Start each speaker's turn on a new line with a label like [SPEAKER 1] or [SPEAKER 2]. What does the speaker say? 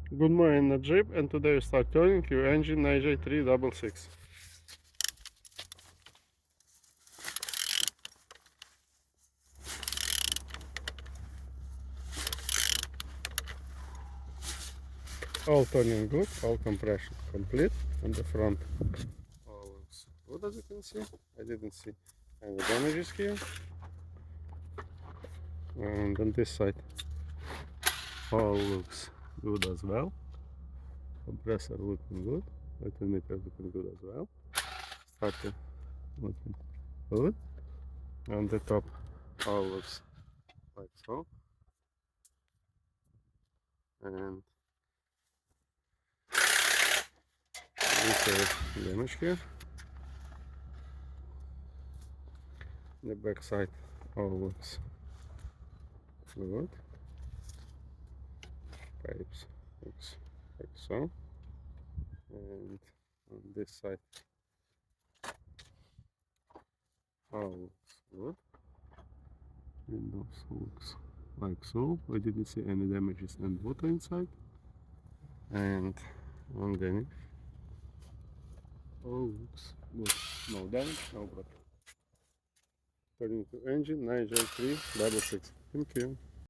[SPEAKER 1] Good morning, Najib, and today we start turning your engine AJ60UED. All turning good, all compression complete on the front. All looks good as you can see. I didn't see any damages here. And on this side, all looks good as well. Compressor looking good, alternator looking good as well. Starter looking good. On the top, all looks like so. And this is damage here. The back side all looks good. Pipes looks like so. And on this side all looks good. Windows looks like so. We didn't see any damages and water inside. And underneath all looks good. No damage, no blood. Turning to engine 9J366. Thank you.